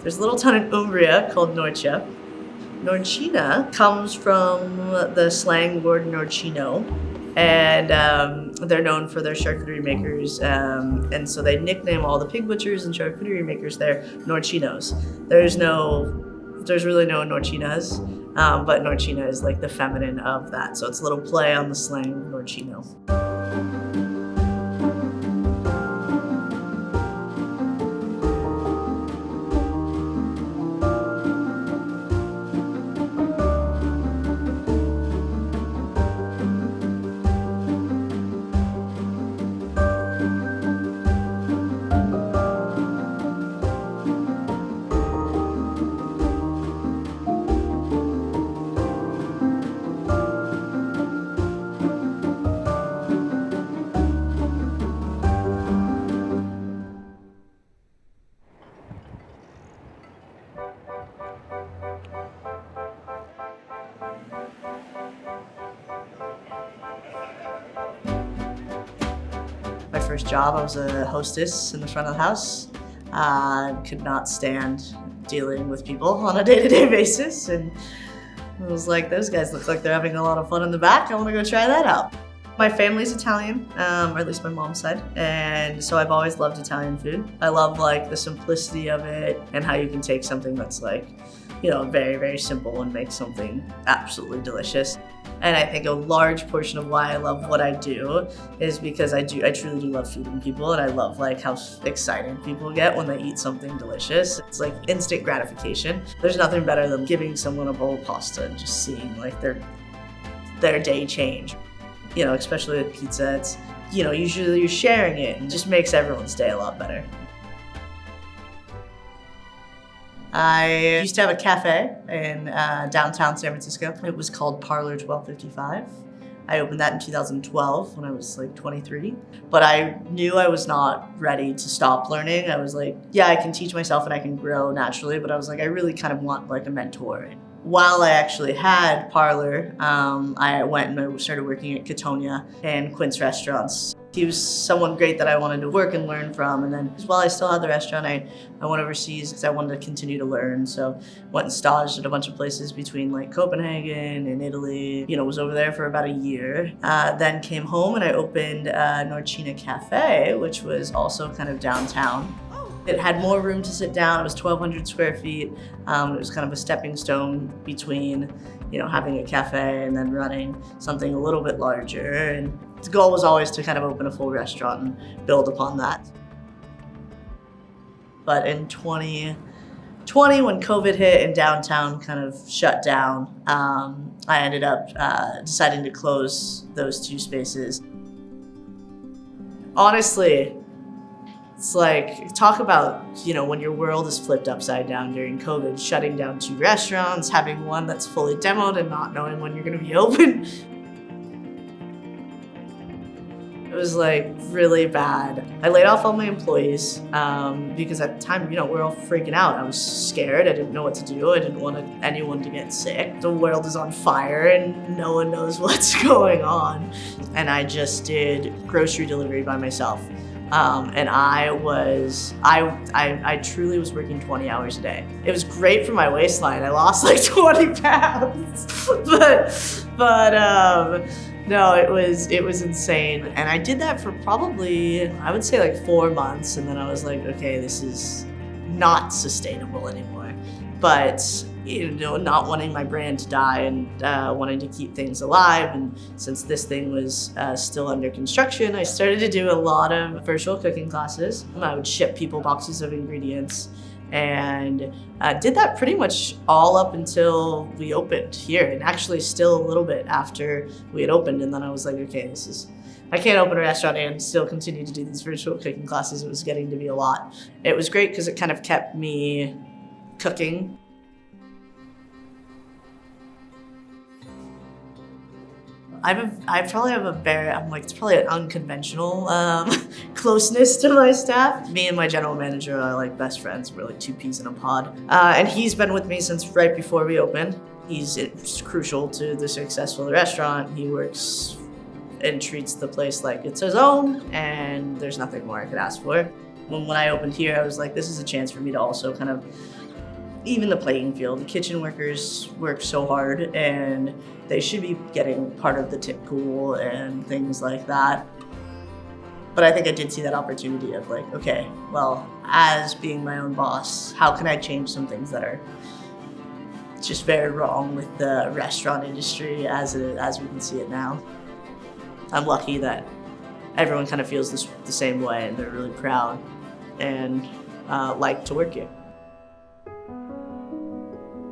There's a little town in Umbria called Norcia. Norcina comes from the slang word norcino, and they're known for their charcuterie makers, and so they nickname all the pig butchers and charcuterie makers there Norcinos. There's really no Norcinas, but Norcina is like the feminine of that, so it's a little play on the slang Norcino. My first job, I was a hostess in the front of the house. Could not stand dealing with people on a day-to-day basis, and I was like, those guys look like they're having a lot of fun in the back. I want to go try that out. My family's Italian, or at least my mom's side, and so I've always loved Italian food. I love like the simplicity of it and how you can take something that's like, very, very simple and make something absolutely delicious. And I think a large portion of why I love what I do is because I truly do love feeding people, and I love like how excited people get when they eat something delicious. It's like instant gratification. There's nothing better than giving someone a bowl of pasta and just seeing like their day change. Especially with pizza, it's, usually you're sharing it and it just makes everyone's day a lot better. I used to have a cafe in downtown San Francisco. It was called Parlor 1255. I opened that in 2012 when I was like 23. But I knew I was not ready to stop learning. I was like, yeah, I can teach myself and I can grow naturally, but I was like, I really kind of want like a mentor. While I actually had Parlor, I went and I started working at Catonia and Quint's Restaurants. He was someone great that I wanted to work and learn from, and then while I still had the restaurant, I went overseas because I wanted to continue to learn. So went and staged at a bunch of places between like Copenhagen and Italy. Was over there for about a year. Then came home and I opened Norcina Cafe, which was also kind of downtown. It had more room to sit down. It was 1,200 square feet. It was kind of a stepping stone between, having a cafe and then running something a little bit larger. And the goal was always to kind of open a full restaurant and build upon that. But in 2020, when COVID hit and downtown kind of shut down, I ended up deciding to close those two spaces. Honestly, it's like, talk about, when your world is flipped upside down during COVID, shutting down two restaurants, having one that's fully demoed and not knowing when you're gonna be open. It was like really bad. I laid off all my employees because at the time, we're all freaking out. I was scared, I didn't know what to do. I didn't want anyone to get sick. The world is on fire and no one knows what's going on. And I just did grocery delivery by myself. And I truly was working 20 hours a day. It was great for my waistline. I lost like 20 pounds, but no, it was insane. And I did that for probably, I would say like 4 months. And then I was like, okay, this is not sustainable anymore. But not wanting my brand to die and wanting to keep things alive. And since this thing was still under construction, I started to do a lot of virtual cooking classes. I would ship people boxes of ingredients and did that pretty much all up until we opened here, and actually still a little bit after we had opened. And then I was like, okay, I can't open a restaurant and still continue to do these virtual cooking classes. It was getting to be a lot. It was great because it kind of kept me cooking. I probably have it's probably an unconventional closeness to my staff. Me and my general manager are like best friends. We're like two peas in a pod. And he's been with me since right before we opened. It's crucial to the success of the restaurant. He works and treats the place like it's his own, and there's nothing more I could ask for. When I opened here, I was like, this is a chance for me to also kind of even the playing field. The kitchen workers work so hard, and they should be getting part of the tip pool and things like that. But I think I did see that opportunity of like, okay, well, as being my own boss, how can I change some things that are just very wrong with the restaurant industry as we can see it now. I'm lucky that everyone kind of feels the same way, and they're really proud and like to work here.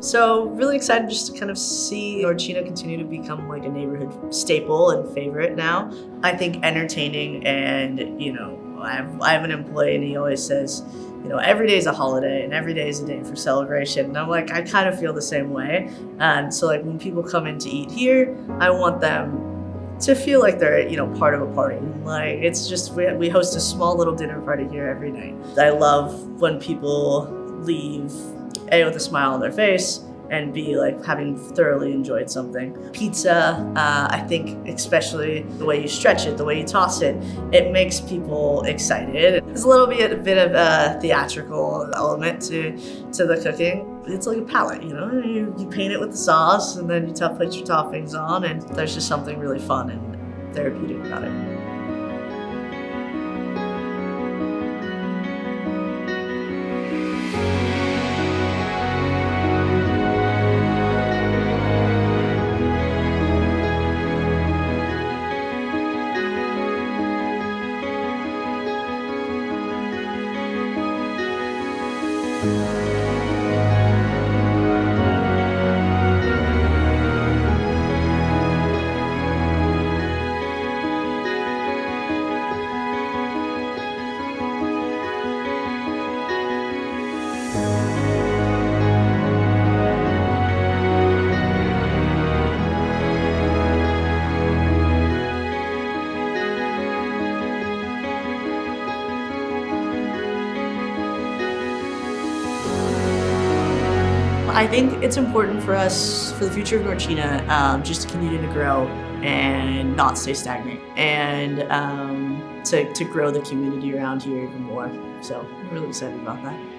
So really excited just to kind of see Norcina continue to become like a neighborhood staple and favorite now. I think entertaining, and I have an employee and he always says, every day is a holiday and every day is a day for celebration. And I'm like, I kind of feel the same way. And so like when people come in to eat here, I want them to feel like they're, part of a party. Like it's just, we host a small little dinner party here every night. I love when people leave with a smile on their face, and B, like having thoroughly enjoyed something. Pizza, I think especially the way you stretch it, the way you toss it, it makes people excited. There's a little bit of a theatrical element to the cooking. It's like a palette, you paint it with the sauce, and then you put your toppings on, and there's just something really fun and therapeutic about it. I think it's important for us, for the future of Norcina, just to continue to grow and not stay stagnant, and to grow the community around here even more. So I'm really excited about that.